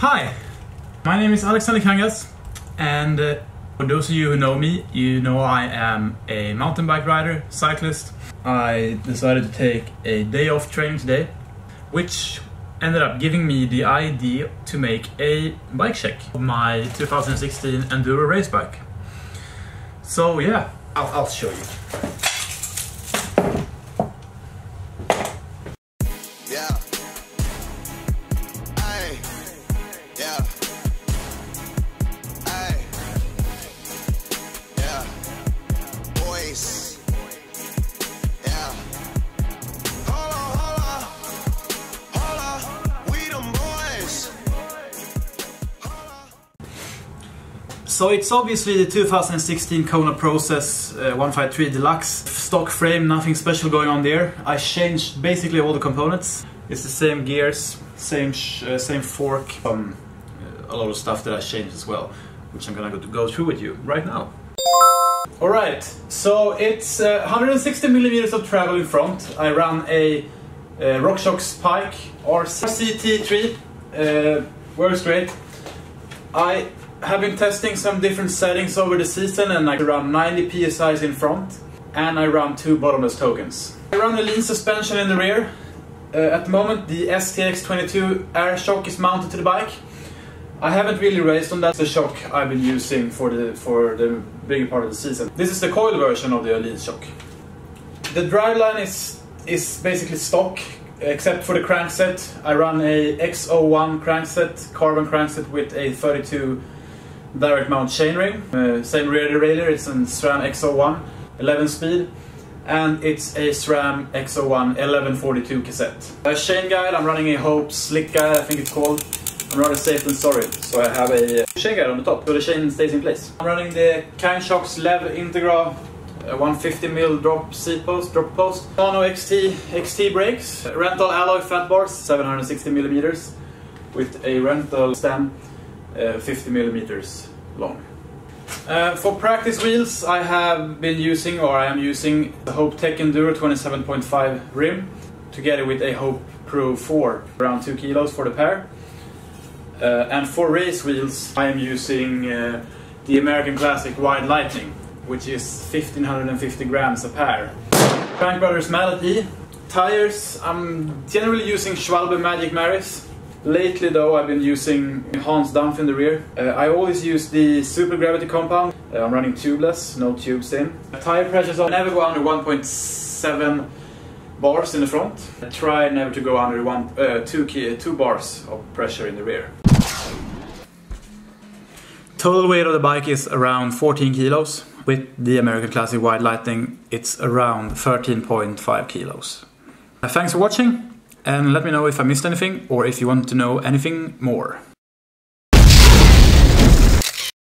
Hi, my name is Alexander Kangas, and for those of you who know me, you know I am a mountain bike rider, cyclist. I decided to take a day off training today, which ended up giving me the idea to make a bike check of my 2016 Enduro race bike. So yeah, I'll show you. So it's obviously the 2016 Kona Process 153 Deluxe. Stock frame, nothing special going on there. I changed basically all the components. It's the same gears, same fork, a lot of stuff that I changed as well, which I'm gonna go through with you right now. Alright, so it's 160 millimeters of travel in front. I ran a RockShox Pike RCT3, works great. I have been testing some different settings over the season, and I run 90 psi in front and I run 2 bottomless tokens. I run a lean suspension in the rear. At the moment the STX22 air shock is mounted to the bike. I haven't really raced on that. The shock I've been using for the bigger part of the season. This is the coil version of the lean shock. The driveline is basically stock, except for the crankset. I run a X01 crankset, carbon crankset with a 32 direct mount chainring. Same rear derailleur, it's a SRAM X01 11 speed, and it's a SRAM X01 1142 cassette. A chain guide, I'm running a Hope Slick Guide, I think it's called. I'm rather safe than sorry, so I have a chain guide on the top so the chain stays in place. I'm running the Kangas Lev Integra 150mm drop post. Mono XT brakes, rental alloy fat bars, 760mm, with a rental stem 50mm long. For practice wheels, I am using the Hope Tech Enduro 27.5 rim, together with a Hope Pro 4, around 2 kilos for the pair. And for race wheels, I am using the American Classic Wide Lightning, which is 1550 grams a pair. Frank Brothers Mallet E. Tires, I'm generally using Schwalbe Magic Maris. Lately though, I've been using Hans Dampf in the rear. I always use the Super Gravity compound. I'm running tubeless, no tubes in. Tire pressures, I never go under 1.7 bars in the front. I try never to go under 2 bars of pressure in the rear. Total weight of the bike is around 14 kilos. With the American Classic Wide Lightning, it's around 13.5 kilos. Thanks for watching, and let me know if I missed anything or if you want to know anything more.